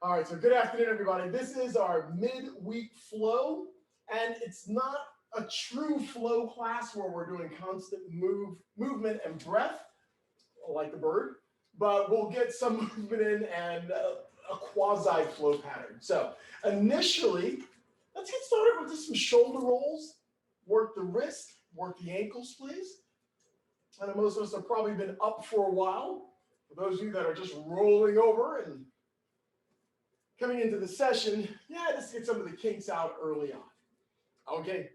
All right, so good afternoon, everybody. This is our midweek flow, and it's not a true flow class where we're doing constant movement and breath, like the bird, but we'll get some movement in and a quasi flow pattern. So initially, let's get started with just some shoulder rolls. Work the wrist, work the ankles, please. I know most of us have probably been up for a while. For those of you that are just rolling over and coming into the session, just get some of the kinks out early on. Okay,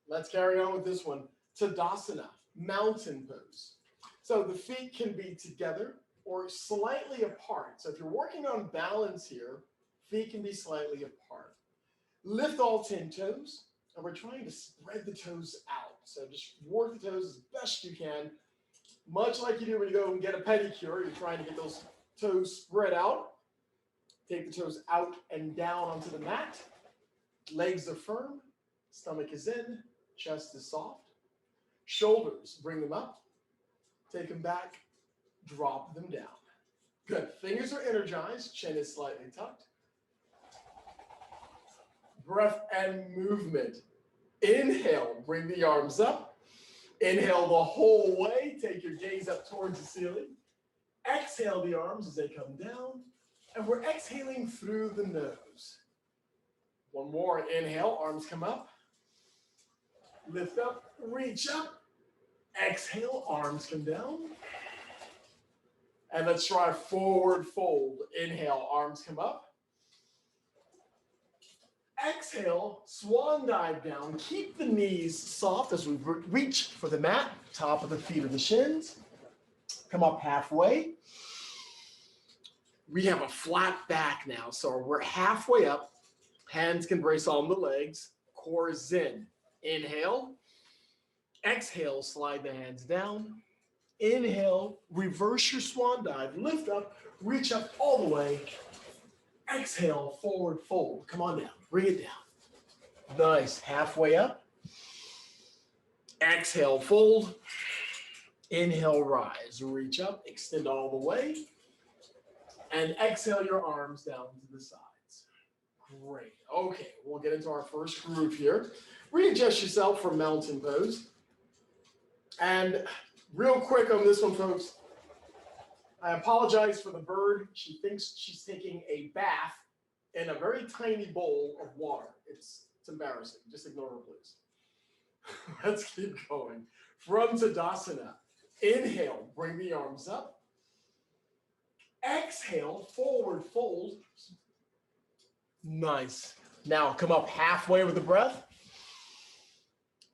let's carry on with this one. Tadasana, mountain pose. So the feet can be together or slightly apart. So if you're working on balance here, feet can be slightly apart. Lift all 10 toes, and we're trying to spread the toes out. So just work the toes as best you can. Much like you do when you go and get a pedicure, you're trying to get those toes spread out. Take the toes out and down onto the mat. Legs are firm, stomach is in, chest is soft. Shoulders, bring them up, take them back, drop them down. Good, fingers are energized, chin is slightly tucked. Breath and movement. Inhale, bring the arms up. Inhale the whole way, take your gaze up towards the ceiling. Exhale the arms as they come down. And we're exhaling through the nose. One more, inhale, arms come up. Lift up, reach up. Exhale, arms come down. And let's try forward fold. Inhale, arms come up. Exhale, swan dive down. Keep the knees soft as we reach for the mat. Top of the feet or the shins. Come up halfway. We have a flat back now, so we're halfway up. Hands can brace on the legs. Core is in. Inhale. Exhale, slide the hands down. Inhale, reverse your swan dive. Lift up, reach up all the way. Exhale, forward fold. Come on down, bring it down. Nice, halfway up. Exhale, fold. Inhale, rise. Reach up, extend all the way. And exhale your arms down to the sides. Great. Okay, we'll get into our first group here. Readjust yourself for mountain pose. And real quick on this one, folks, I apologize for the bird. She thinks she's taking a bath in a very tiny bowl of water. It's embarrassing. Just ignore her, please. Let's keep going. From Tadasana, inhale, bring the arms up. Exhale, forward fold. Nice. Now come up halfway with the breath.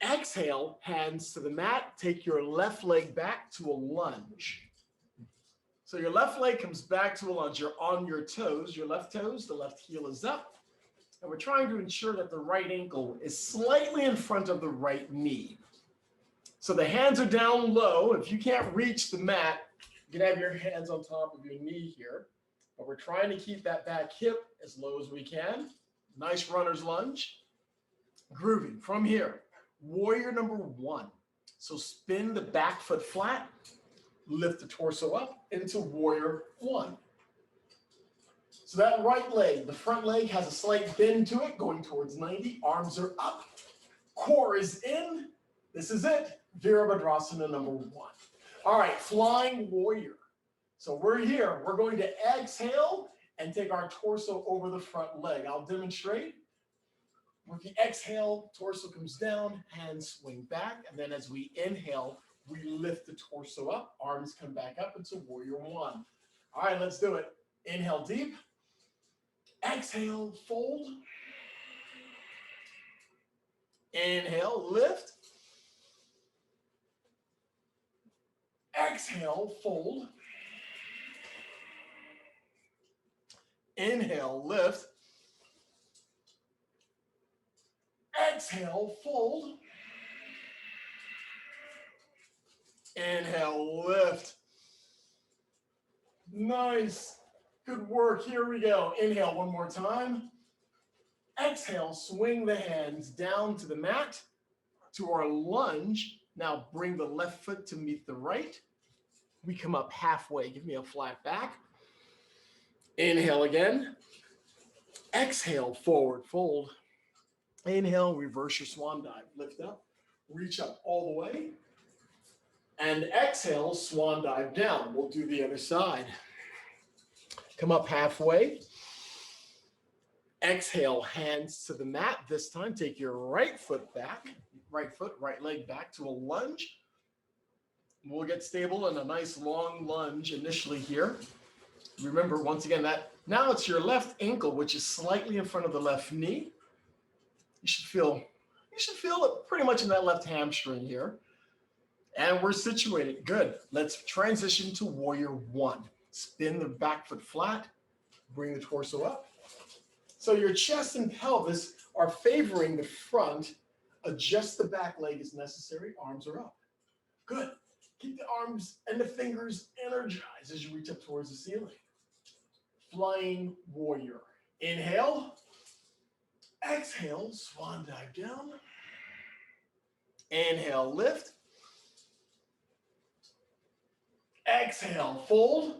Exhale, hands to the mat. Take your left leg back to a lunge. So your left leg comes back to a lunge. You're on your toes, your left toes, the left heel is up. And we're trying to ensure that the right ankle is slightly in front of the right knee. So the hands are down low. If you can't reach the mat, you can have your hands on top of your knee here, but we're trying to keep that back hip as low as we can. Nice runner's lunge. Grooving from here. Warrior number one. So spin the back foot flat, lift the torso up into warrior one. So that right leg, the front leg has a slight bend to it, going towards 90. Arms are up. Core is in. This is it. Virabhadrasana number one. All right, flying warrior. So we're here. We're going to exhale and take our torso over the front leg. I'll demonstrate. With the exhale, torso comes down, hands swing back, and then as we inhale, we lift the torso up, arms come back up into warrior one. All right, let's do it. Inhale deep. Exhale, fold. Inhale, lift. Exhale, fold. Inhale, lift. Exhale, fold. Inhale, lift. Nice. Good work. Here we go. Inhale one more time. Exhale, swing the hands down to the mat, to our lunge. Now bring the left foot to meet the right. We come up halfway. Give me a flat back. Inhale again. Exhale, forward fold. Inhale, reverse your swan dive. Lift up, reach up all the way. And exhale, swan dive down. We'll do the other side. Come up halfway. Exhale, hands to the mat. This time, take your right foot back, right foot, right leg back to a lunge. We'll get stable in a nice long lunge initially here. Remember, once again, that now it's your left ankle, which is slightly in front of the left knee. You should feel it pretty much in that left hamstring here. And we're situated. Good. Let's transition to warrior one. Spin the back foot flat. Bring the torso up. So your chest and pelvis are favoring the front. Adjust the back leg as necessary. Arms are up. Good. Keep the arms and the fingers energized as you reach up towards the ceiling. Flying warrior. Inhale. Exhale, swan dive down. Inhale, lift. Exhale, fold.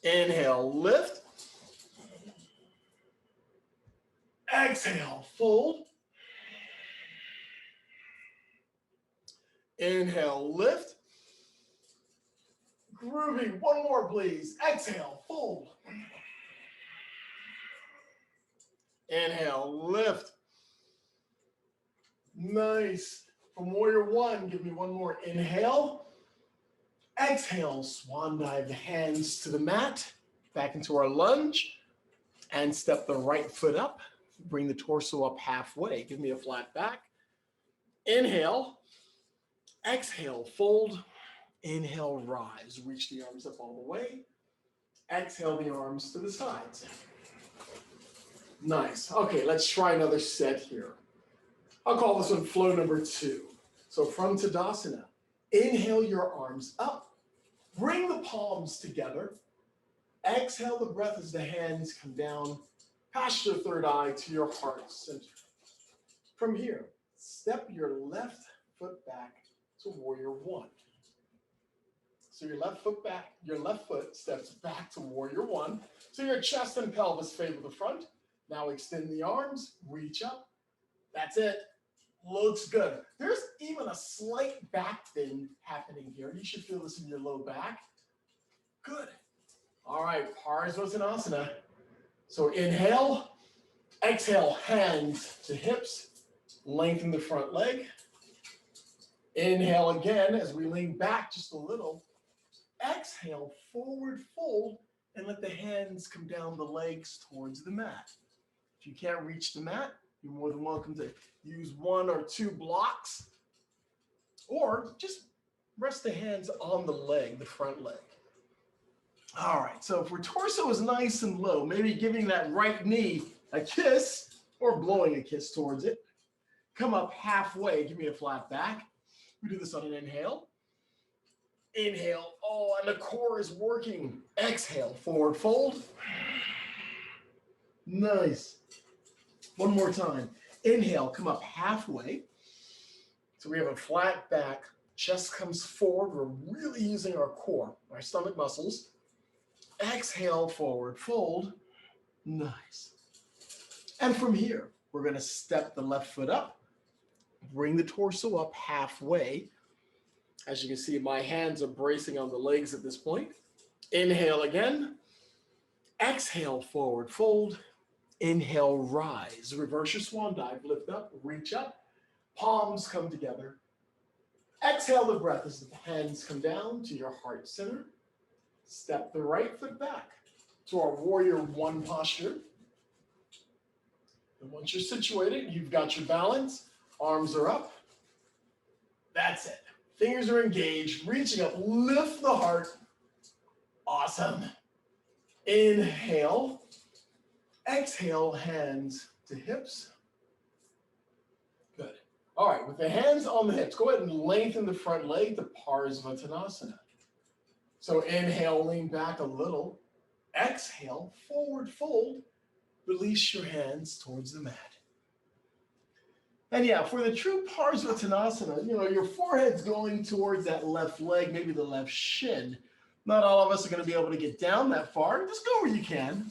Inhale, lift. Exhale, fold. Inhale, lift. Groovy. One more, please. Exhale, fold. Inhale, lift. Nice. From warrior one, give me one more. Inhale. Exhale, swan dive the hands to the mat. Back into our lunge. And step the right foot up. Bring the torso up halfway. Give me a flat back. Inhale. Exhale, fold. Inhale, rise. Reach the arms up all the way. Exhale the arms to the sides. Nice. Okay, let's try another set here. I'll call this one flow number 2. So from Tadasana, inhale your arms up. Bring the palms together. Exhale the breath as the hands come down past your third eye to your heart center. From here, step your left foot back to warrior one. So your left foot steps back to warrior one. So your chest and pelvis favor the front. Now extend the arms, reach up. That's it. Looks good. There's even a slight back bend happening here. You should feel this in your low back. Good. All right, Parsvottanasana. So inhale, exhale, hands to hips, lengthen the front leg. Inhale again as we lean back just a little. Exhale, forward fold, and let the hands come down the legs towards the mat. If you can't reach the mat, you're more than welcome to use 1 or 2 blocks, or just rest the hands on the leg, the front leg. All right, so if our torso is nice and low, maybe giving that right knee a kiss or blowing a kiss towards it. Come up halfway, give me a flat back. We do this on an inhale. Inhale, oh, and the core is working. Exhale, forward fold. Nice. One more time. Inhale, come up halfway. So we have a flat back, chest comes forward. We're really using our core, our stomach muscles. Exhale, forward fold. Nice. And from here, we're going to step the left foot up, bring the torso up halfway. As you can see, my hands are bracing on the legs at this point. Inhale again. Exhale, forward fold. Inhale, rise. Reverse your swan dive. Lift up, reach up. Palms come together. Exhale the breath as the hands come down to your heart center. Step the right foot back to our warrior one posture. And once you're situated, you've got your balance. Arms are up. That's it. Fingers are engaged, reaching up, lift the heart. Awesome. Inhale. Exhale, hands to hips. Good. All right, with the hands on the hips, go ahead and lengthen the front leg to Parsvottanasana. So inhale, lean back a little. Exhale, forward fold. Release your hands towards the mat. And yeah, for the true Parsvottanasana, your forehead's going towards that left leg, maybe the left shin. Not all of us are going to be able to get down that far. Just go where you can.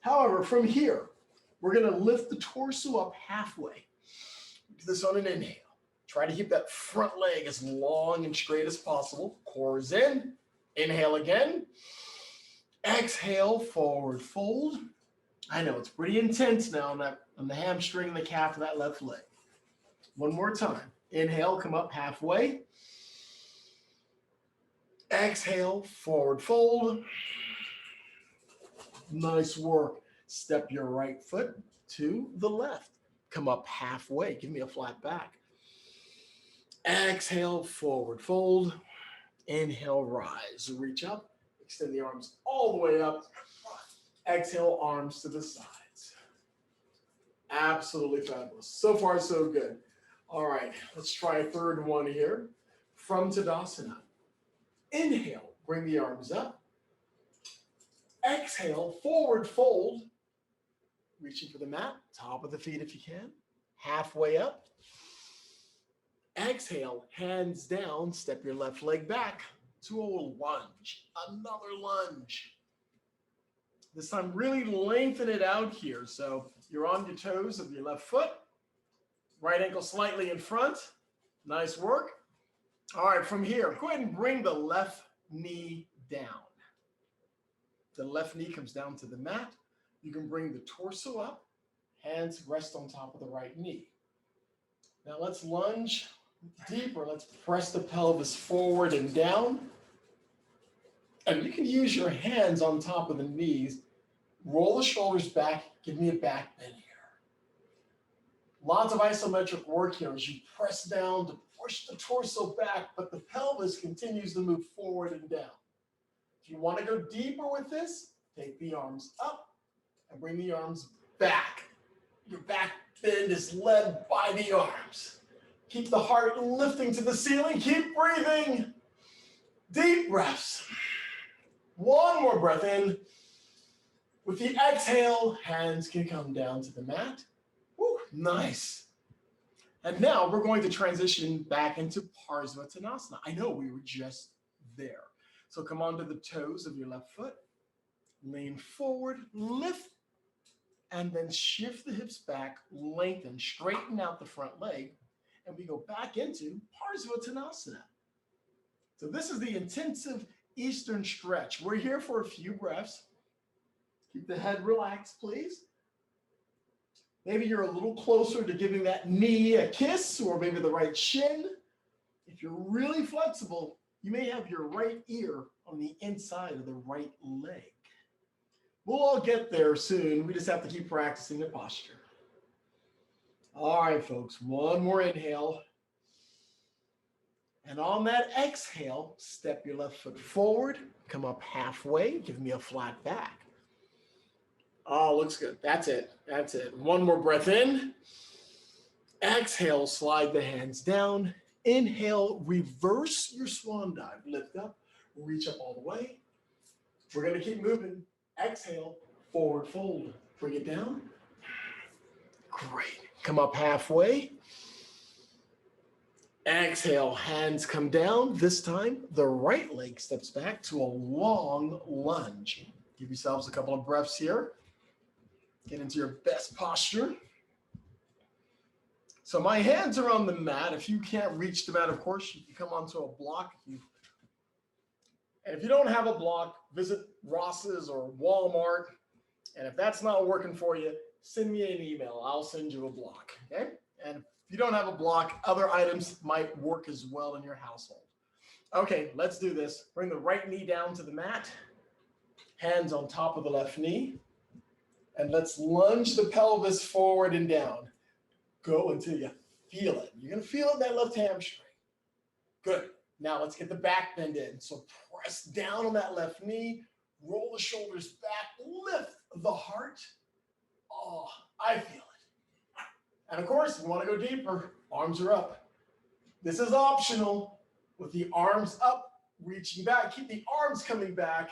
However, from here, we're going to lift the torso up halfway. Do this on an inhale. Try to keep that front leg as long and straight as possible. Core is in. Inhale again. Exhale, forward fold. I know it's pretty intense now on the hamstring and the calf of that left leg. One more time. Inhale, come up halfway. Exhale, forward fold. Nice work. Step your right foot to the left. Come up halfway. Give me a flat back. Exhale, forward fold. Inhale, rise. Reach up. Extend the arms all the way up. Exhale, arms to the sides. Absolutely fabulous. So far, so good. All right, let's try a third one here. From Tadasana. Inhale, bring the arms up. Exhale, forward fold. Reaching for the mat, top of the feet if you can. Halfway up. Exhale, hands down, step your left leg back to a lunge. Another lunge. This time, really lengthen it out here. So you're on your toes of your left foot. Right ankle slightly in front. Nice work. All right, from here, go ahead and bring the left knee down. The left knee comes down to the mat. You can bring the torso up. Hands rest on top of the right knee. Now let's lunge deeper. Let's press the pelvis forward and down. And you can use your hands on top of the knees. Roll the shoulders back. Give me a back bend here. Lots of isometric work here as you press down to push the torso back, but the pelvis continues to move forward and down. If you want to go deeper with this, take the arms up and bring the arms back. Your back bend is led by the arms. Keep the heart lifting to the ceiling. Keep breathing. Deep breaths. One more breath in. With the exhale, hands can come down to the mat. Woo, nice. And now we're going to transition back into Parsvatanasana. I know we were just there. So come onto the toes of your left foot. Lean forward, lift, and then shift the hips back, lengthen, straighten out the front leg, and we go back into Parsvatanasana. So this is the intensive Eastern stretch. We're here for a few breaths. Keep the head relaxed, please. Maybe you're a little closer to giving that knee a kiss, or maybe the right shin. If you're really flexible, you may have your right ear on the inside of the right leg. We'll all get there soon. We just have to keep practicing the posture. All right, folks, one more inhale. And on that exhale, step your left foot forward, come up halfway, give me a flat back. Oh, looks good. That's it. That's it. One more breath in. Exhale, slide the hands down. Inhale, reverse your swan dive. Lift up, reach up all the way. We're going to keep moving. Exhale, forward fold. Bring it down. Great. Come up halfway. Exhale, hands come down. This time, the right leg steps back to a long lunge. Give yourselves a couple of breaths here. Get into your best posture. So my hands are on the mat. If you can't reach the mat, of course, you can come onto a block. And if you don't have a block, visit Ross's or Walmart. And if that's not working for you, send me an email. I'll send you a block, okay? And if you don't have a block, other items might work as well in your household. Okay, let's do this. Bring the right knee down to the mat. Hands on top of the left knee. And let's lunge the pelvis forward and down. Go until you feel it. You're going to feel it in that left hamstring. Good. Now let's get the back bend in. So press down on that left knee. Roll the shoulders back. Lift the heart. Oh, I feel it. And of course, if you want to go deeper, arms are up. This is optional. With the arms up, reaching back. Keep the arms coming back.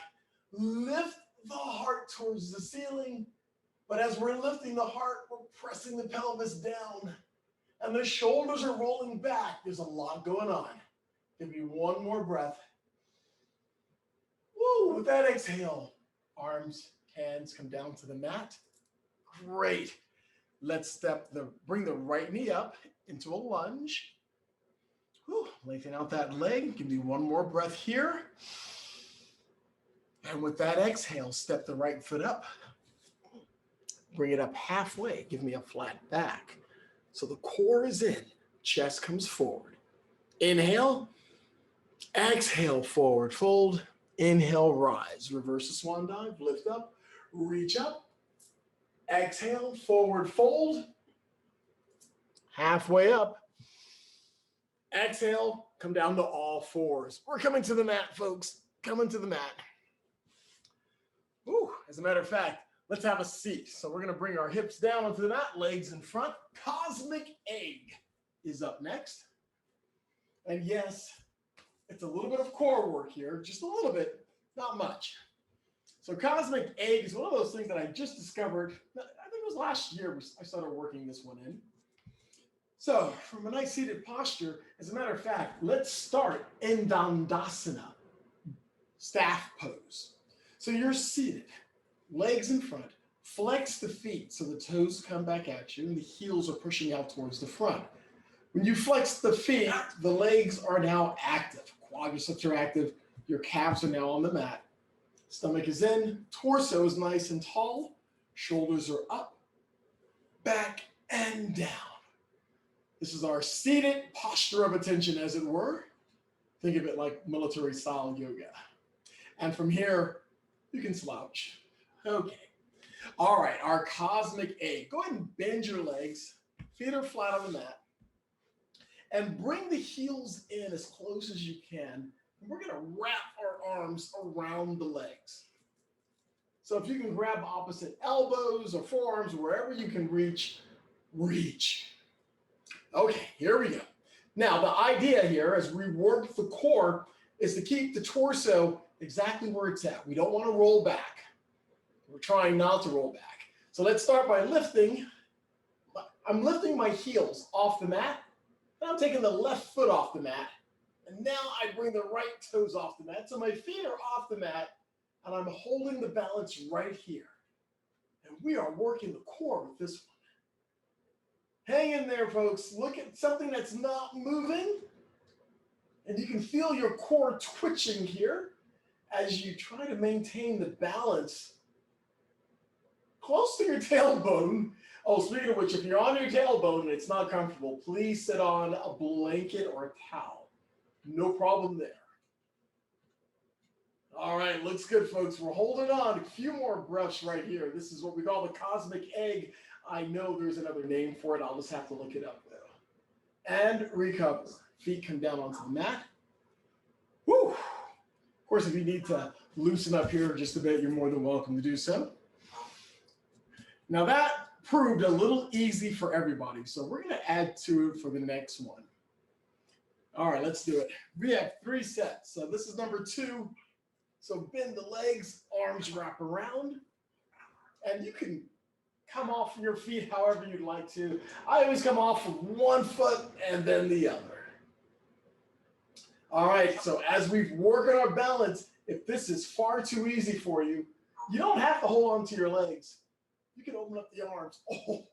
Lift the heart towards the ceiling. But as we're lifting the heart, we're pressing the pelvis down. And the shoulders are rolling back. There's a lot going on. Give me one more breath. Woo, with that exhale, arms, hands come down to the mat. Great. Let's bring the right knee up into a lunge. Whew, lengthen out that leg. Give me one more breath here. And with that exhale, step the right foot up. Bring it up halfway. Give me a flat back. So the core is in, chest comes forward. Inhale, exhale, forward fold. Inhale, rise. Reverse the swan dive, lift up, reach up. Exhale, forward fold. Halfway up. Exhale, come down to all fours. We're coming to the mat, folks. Coming to the mat. Ooh, as a matter of fact, let's have a seat. So we're going to bring our hips down onto the mat, legs in front. Cosmic egg is up next. And yes, it's a little bit of core work here, just a little bit, not much. So cosmic egg is one of those things that I just discovered. I think it was last year I started working this one in. So from a nice seated posture, as a matter of fact, let's start in Dandasana, staff pose. So you're seated, legs in front, flex the feet so the toes come back at you and the heels are pushing out towards the front. When you flex the feet, the legs are now active. Quadriceps are active, your calves are now on the mat. Stomach is in, torso is nice and tall, shoulders are up, back and down. This is our seated posture of attention, as it were. Think of it like military style yoga. And from here, you can slouch. Okay. All right, our cosmic egg. Go ahead and bend your legs. Feet are flat on the mat. And bring the heels in as close as you can. And we're gonna wrap our arms around the legs. So if you can grab opposite elbows or forearms, wherever you can reach, reach. Okay, here we go. Now, the idea here as we work the core is to keep the torso exactly where it's at. We don't want to roll back. We're trying not to roll back. So let's start by lifting. I'm lifting my heels off the mat, and I'm taking the left foot off the mat. And now I bring the right toes off the mat. So my feet are off the mat, and I'm holding the balance right here. And we are working the core with this one. Hang in there, folks. Look at something that's not moving. And you can feel your core twitching here as you try to maintain the balance close to your tailbone. Oh, speaking of which, if you're on your tailbone and it's not comfortable, please sit on a blanket or a towel. No problem there. All right, looks good, folks. We're holding on. A few more breaths right here. This is what we call the cosmic egg. I know there's another name for it. I'll just have to look it up, though. And recover. Feet come down onto the mat. Woo! Of course, if you need to loosen up here just a bit, you're more than welcome to do so. Now that proved a little easy for everybody, so we're going to add to it for the next one. All right, let's do it. We have 3 sets. So this is number 2. So bend the legs, arms wrap around, and you can come off from your feet however you'd like to. I always come off with one foot and then the other. All right, so as we work on our balance, if this is far too easy for you, you don't have to hold on to your legs. You can open up the arms. Oh.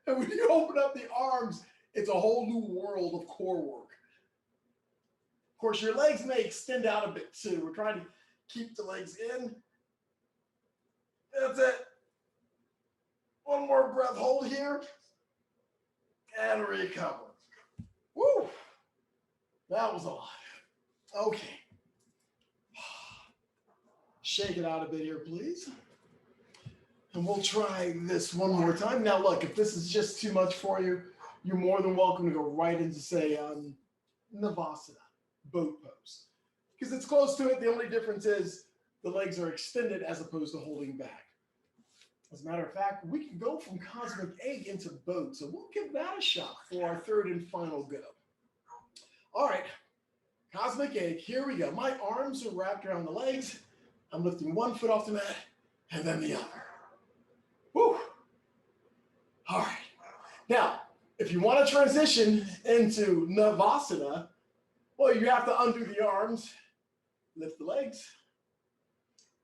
And when you open up the arms, it's a whole new world of core work. Of course, your legs may extend out a bit too. We're trying to keep the legs in. That's it. One more breath, hold here, and recover. Woo! That was a lot. Okay. Shake it out a bit here, please. And we'll try this one more time. Now, look, if this is just too much for you, you're more than welcome to go right into, say, Navasana, boat pose. Because it's close to it. The only difference is the legs are extended as opposed to holding back. As a matter of fact, we can go from cosmic egg into boat. So we'll give that a shot for our third and final go. All right, cosmic egg, here we go. My arms are wrapped around the legs. I'm lifting one foot off the mat and then the other. Woo! All right. Now, if you want to transition into Navasana, well, you have to undo the arms, lift the legs.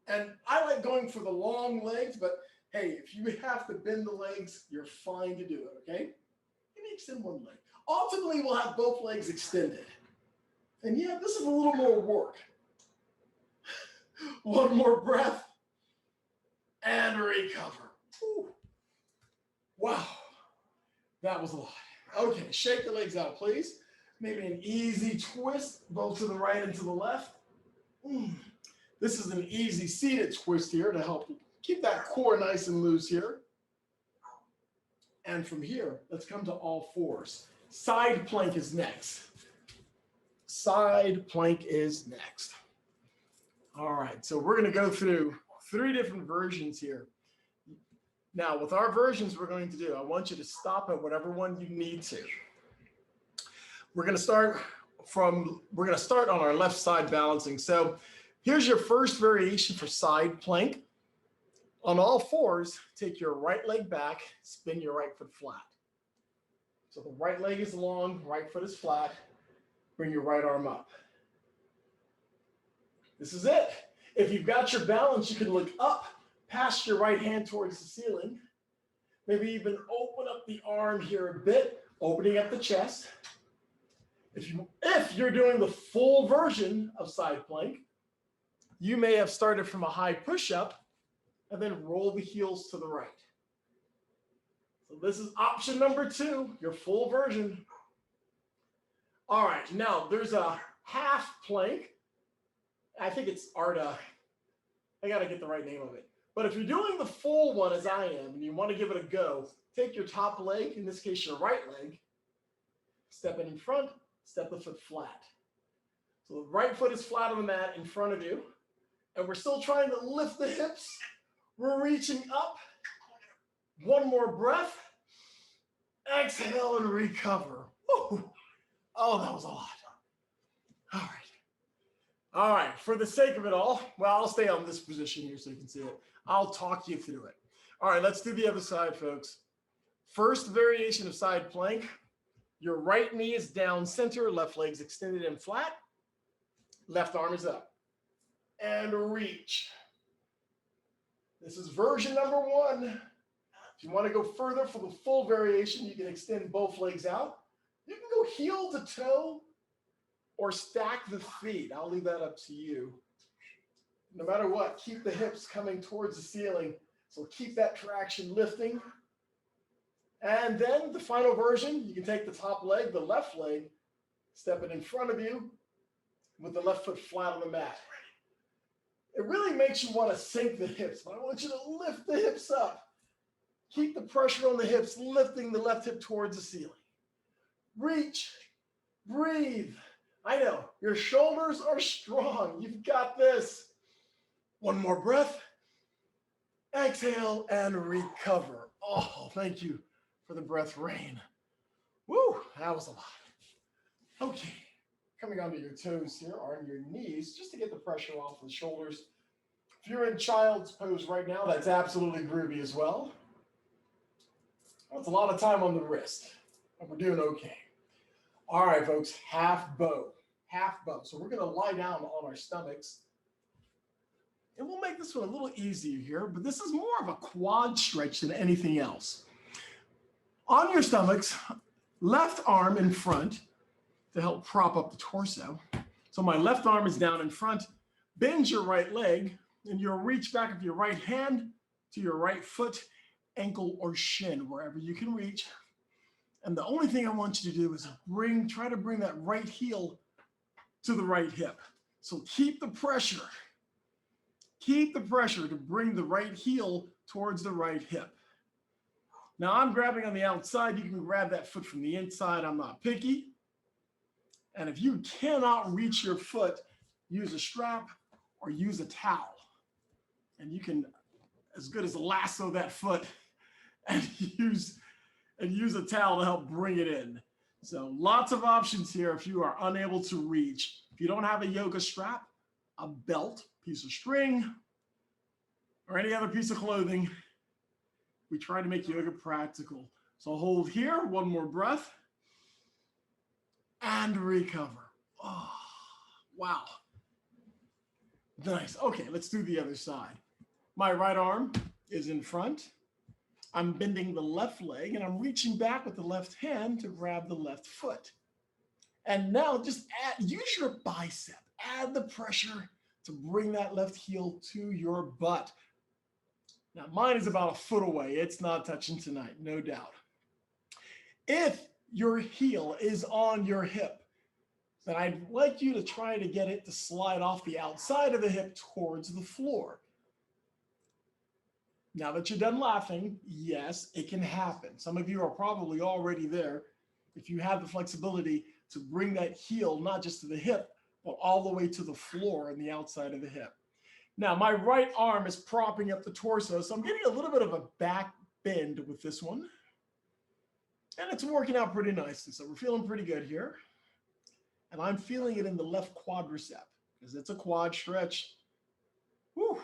And I like going for the long legs, but hey, if you have to bend the legs, you're fine to do it, okay? Maybe extend one leg. Ultimately, we'll have both legs extended. And yeah, this is a little more work. One more breath and recover. Whew. Wow, that was a lot. Okay, shake the legs out, please. Maybe an easy twist, both to the right and to the left. This is an easy seated twist here to help you keep that core nice and loose here. And from here, let's come to all fours. Side plank is next. Side plank is next. All right, so we're going to go through 3 different versions here. Now, with our versions we're going to do, I want you to stop at whatever one you need to. We're going to start on our left side balancing. So here's your first variation for side plank. On all fours, take your right leg back, spin your right foot flat. So the right leg is long, right foot is flat. Bring your right arm up. This is it. If you've got your balance, you can look up past your right hand towards the ceiling. Maybe even open up the arm here a bit, opening up the chest. If you're doing the full version of side plank, you may have started from a high push-up and then roll the heels to the right. So this is option number 2, your full version. All right, now there's a half plank. I think it's Arda. I got to get the right name of it. But if you're doing the full one as I am and you want to give it a go, take your top leg, in this case your right leg, step it in front, step the foot flat. So the right foot is flat on the mat in front of you. And we're still trying to lift the hips. We're reaching up. One more breath. Exhale and recover. Woo. Oh, that was a lot. All right. All right, for the sake of it all, well, I'll stay on this position here so you can see it. I'll talk you through it. All right, let's do the other side, folks. First variation of side plank. Your right knee is down center, left leg's extended and flat. Left arm is up. And reach. This is version number 1. If you want to go further for the full variation, you can extend both legs out. You can go heel to toe or stack the feet. I'll leave that up to you. No matter what, keep the hips coming towards the ceiling. So keep that traction lifting. And then the final version, you can take the top leg, the left leg, step it in front of you with the left foot flat on the mat. It really makes you want to sink the hips, but I want you to lift the hips up. Keep the pressure on the hips, lifting the left hip towards the ceiling. Reach, breathe. I know, your shoulders are strong. You've got this. One more breath. Exhale and recover. Oh, thank you for the breath rain. Woo, that was a lot. Okay, coming onto your toes here, or on your knees, just to get the pressure off the shoulders. If you're in child's pose right now, that's absolutely groovy as well. That's a lot of time on the wrist, and we're doing okay. All right, folks, half bow. Half bow. So we're going to lie down on our stomachs. And we'll make this one a little easier here, but this is more of a quad stretch than anything else. On your stomachs, left arm in front to help prop up the torso. So my left arm is down in front. Bend your right leg, and you'll reach back with your right hand to your right foot, ankle, or shin, wherever you can reach. And the only thing I want you to do is try to bring that right heel to the right hip. So keep the pressure. Keep the pressure to bring the right heel towards the right hip. Now I'm grabbing on the outside. You can grab that foot from the inside. I'm not picky. And if you cannot reach your foot, use a strap or use a towel. And you can, as good as lasso that foot and use a towel to help bring it in. So lots of options here if you are unable to reach. If you don't have a yoga strap, a belt, piece of string, or any other piece of clothing, we try to make yoga practical. So hold here, one more breath, and recover. Oh, wow. Nice. Okay, let's do the other side. My right arm is in front. I'm bending the left leg and I'm reaching back with the left hand to grab the left foot. And now just use your bicep. Add the pressure to bring that left heel to your butt. Now, mine is about a foot away. It's not touching tonight, no doubt. If your heel is on your hip, then I'd like you to try to get it to slide off the outside of the hip towards the floor. Now that you're done laughing, yes, it can happen. Some of you are probably already there. If you have the flexibility to bring that heel not just to the hip, but all the way to the floor and the outside of the hip. Now, my right arm is propping up the torso, so I'm getting a little bit of a back bend with this one. And it's working out pretty nicely, so we're feeling pretty good here. And I'm feeling it in the left quadricep because it's a quad stretch. Whew.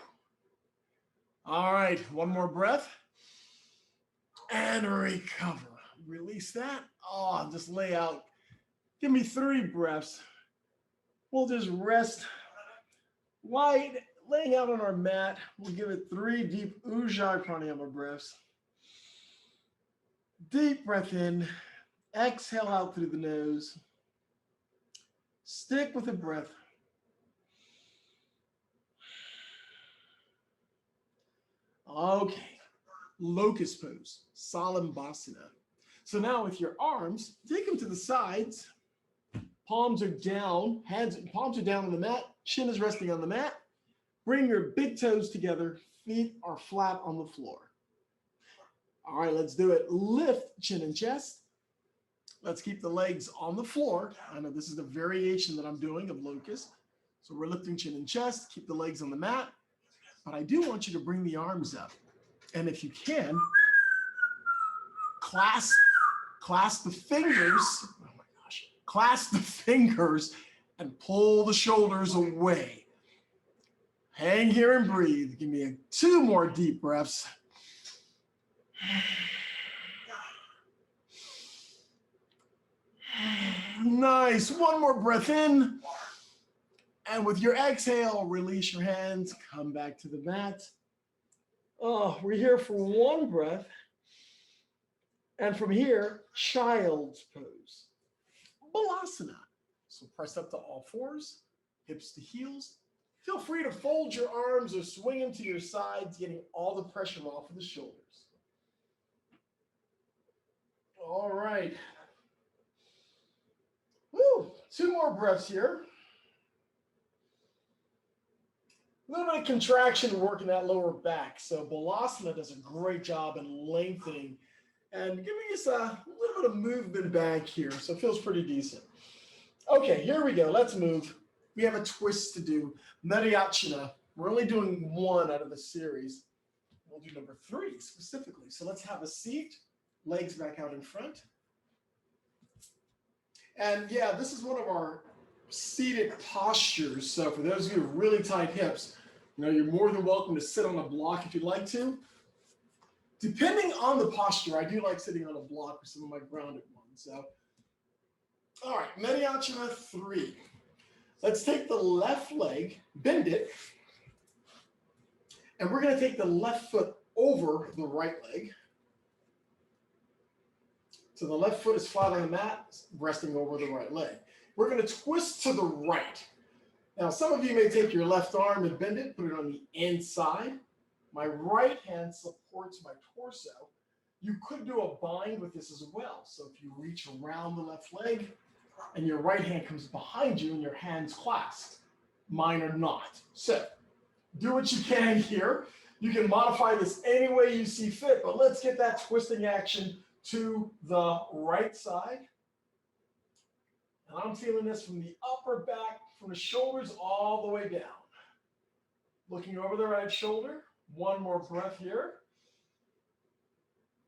All right, one more breath. And recover. Release that. Oh, just lay out. Give me 3 breaths. We'll just rest wide, laying out on our mat. We'll give it 3 deep Ujjayi pranayama breaths. Deep breath in. Exhale out through the nose. Stick with the breath. Okay, locust pose, Salambhasana. So now with your arms, take them to the sides. Palms are down, palms are down on the mat, chin is resting on the mat. Bring your big toes together, feet are flat on the floor. All right, let's do it. Lift chin and chest. Let's keep the legs on the floor. I know this is the variation that I'm doing of locust. So we're lifting chin and chest, keep the legs on the mat. But I do want you to bring the arms up. And if you can, clasp the fingers. Oh my gosh. Clasp the fingers and pull the shoulders away. Hang here and breathe. Give me 2 more deep breaths. Nice. 1 more breath in. And with your exhale, release your hands. Come back to the mat. Oh, we're here for 1 breath. And from here, child's pose. Balasana. So press up to all 4s, hips to heels. Feel free to fold your arms or swing them to your sides, getting all the pressure off of the shoulders. All right. Woo, 2 more breaths here. A little bit of contraction working that lower back. So Balasana does a great job in lengthening and giving us a little bit of movement back here. So it feels pretty decent. Okay, here we go. Let's move. We have a twist to do. Madhyachana. We're only doing 1 out of the series. We'll do number 3 specifically. So let's have a seat, legs back out in front. And yeah, this is one of our seated postures. So for those of you with really tight hips, you're more than welcome to sit on a block if you'd like to. Depending on the posture, I do like sitting on a block for some of my grounded ones. So, all right, Madhyachana 3. Let's take the left leg, bend it, and we're going to take the left foot over the right leg. So the left foot is flat on the mat, resting over the right leg. We're going to twist to the right. Now, some of you may take your left arm and bend it, put it on the inside. My right hand supports my torso. You could do a bind with this as well. So if you reach around the left leg and your right hand comes behind you and your hands clasped, mine are not. So do what you can here. You can modify this any way you see fit, but let's get that twisting action to the right side. And I'm feeling this from the upper back, from the shoulders all the way down. Looking over the right shoulder. 1 more breath here.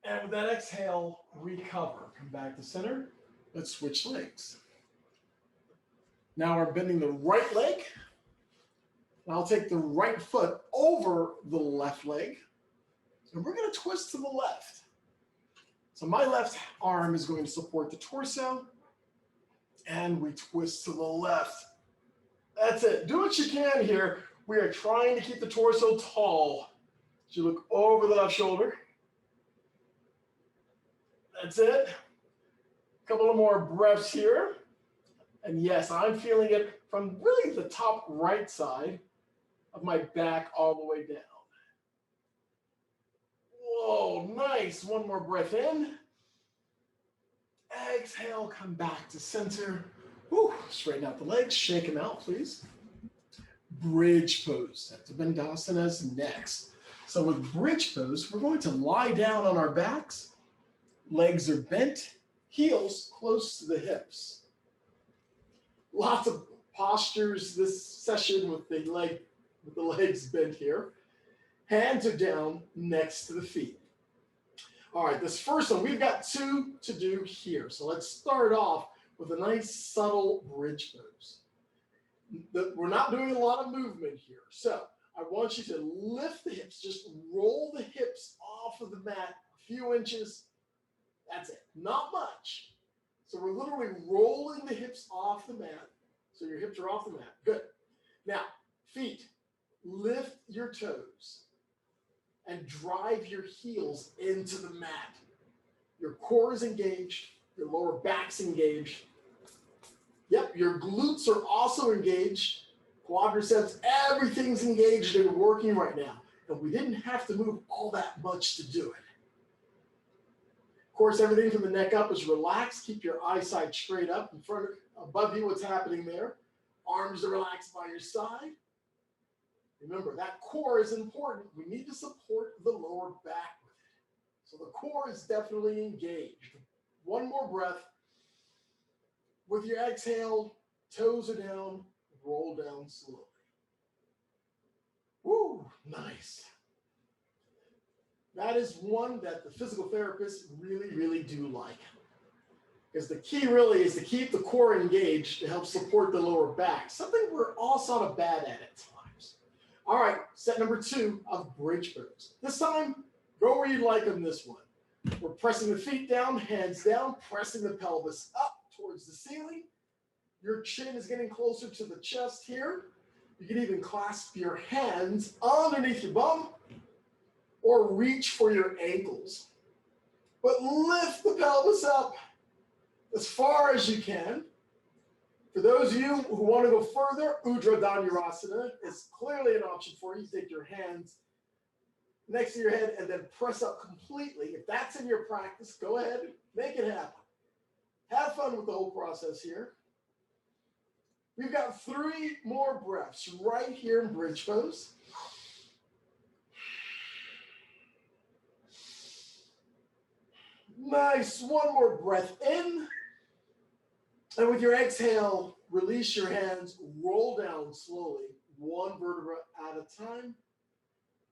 And with that exhale, recover. Come back to center. Let's switch legs. Now we're bending the right leg. And I'll take the right foot over the left leg. And we're going to twist to the left. So my left arm is going to support the torso. And we twist to the left. That's it. Do what you can here. We are trying to keep the torso tall. As you look over the left shoulder. That's it. A couple of more breaths here. And yes, I'm feeling it from really the top right side of my back all the way down. Whoa, nice. One more breath in. Exhale, come back to center. Whew. Straighten out the legs, shake them out, please. Bridge pose. That's Bandhasana's next. So with bridge pose, we're going to lie down on our backs. Legs are bent, heels close to the hips. Lots of postures this session with the legs bent here. Hands are down next to the feet. All right, this first one, we've got two to do here. So let's start off with a nice subtle bridge pose. We're not doing a lot of movement here. So I want you to lift the hips, just roll the hips off of the mat a few inches. That's it, not much. So we're literally rolling the hips off the mat. So your hips are off the mat, good. Now, feet, lift your toes and drive your heels into the mat. Your core is engaged, your lower back's engaged. Yep, your glutes are also engaged. Quadriceps, everything's engaged and working right now. And we didn't have to move all that much to do it. Of course, everything from the neck up is relaxed. Keep your eyesight straight up in front of, above you, what's happening there. Arms are relaxed by your side. Remember, that core is important. We need to support the lower back with it. So the core is definitely engaged. One more breath. With your exhale, toes are down, roll down slowly. Woo, nice. That is one that the physical therapists really, really do like. Because the key really is to keep the core engaged to help support the lower back, something we're all sort of bad at times. All right, set number 2 of bridge pose. This time, go where you like on this one. We're pressing the feet down, hands down, pressing the pelvis up towards the ceiling. Your chin is getting closer to the chest here. You can even clasp your hands underneath your bum or reach for your ankles. But lift the pelvis up as far as you can. For those of you who want to go further, Ujjayi Dhanurasana is clearly an option for you. Take your hands next to your head and then press up completely. If that's in your practice, go ahead and make it happen. Have fun with the whole process here. We've got 3 more breaths right here in bridge pose. Nice, one more breath in. And with your exhale, release your hands, roll down slowly, one vertebra at a time.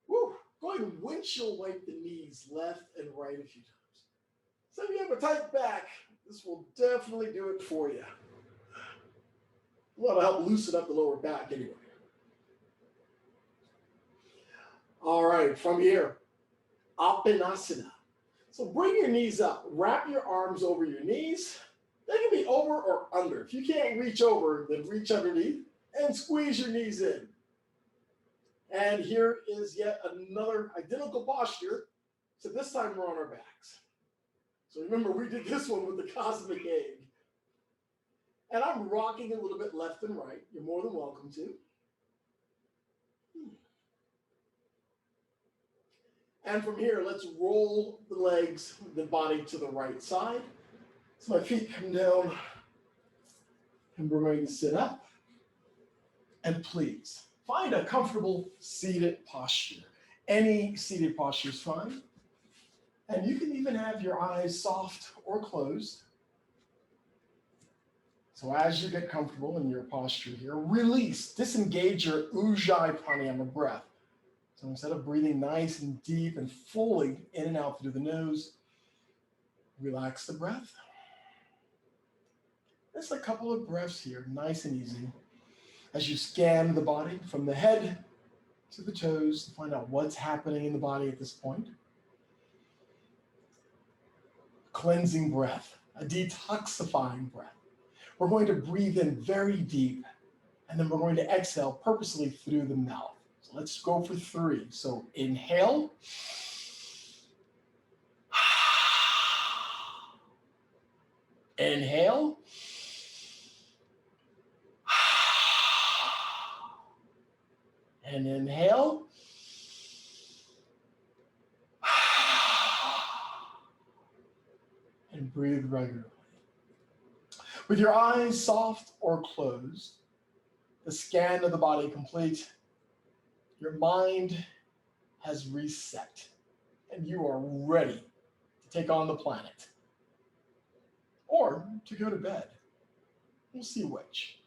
Woo. Go ahead and windshield wipe the knees left and right a few times. So if you have a tight back, this will definitely do it for you. Well, to help loosen up the lower back anyway. All right, from here, Apanasana. So bring your knees up, wrap your arms over your knees. They can be over or under. If you can't reach over, then reach underneath and squeeze your knees in. And here is yet another identical posture. So this time we're on our backs. So remember, we did this one with the cosmic egg. And I'm rocking a little bit left and right. You're more than welcome to. And from here, let's roll the legs, the body to the right side. So my feet come down. And we're going to sit up. And please, find a comfortable seated posture. Any seated posture is fine. And you can even have your eyes soft or closed. So as you get comfortable in your posture here, release, disengage your Ujjayi pranayama breath. So instead of breathing nice and deep and fully in and out through the nose, relax the breath. Just a couple of breaths here, nice and easy, as you scan the body from the head to the toes to find out what's happening in the body at this point. Cleansing breath, a detoxifying breath. We're going to breathe in very deep And then we're going to exhale purposely through the mouth. So let's go for 3. So inhale. Inhale. And inhale. And breathe regularly. With your eyes soft or closed, the scan of the body complete, your mind has reset, and you are ready to take on the planet. Or to go to bed. We'll see which.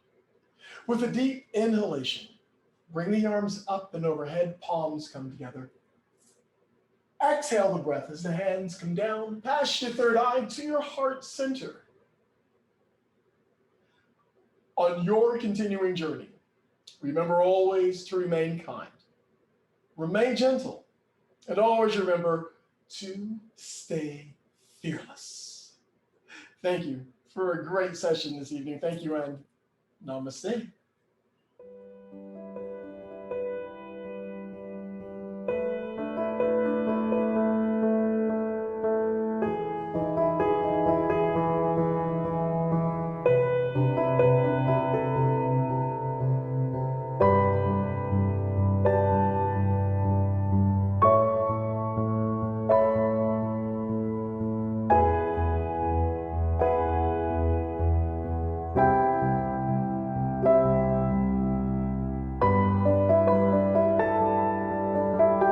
With a deep inhalation, bring the arms up and overhead, palms come together. Exhale the breath as the hands come down, past your third eye to your heart center. On your continuing journey, remember always to remain kind, remain gentle, and always remember to stay fearless. Thank you for a great session this evening. Thank you and namaste.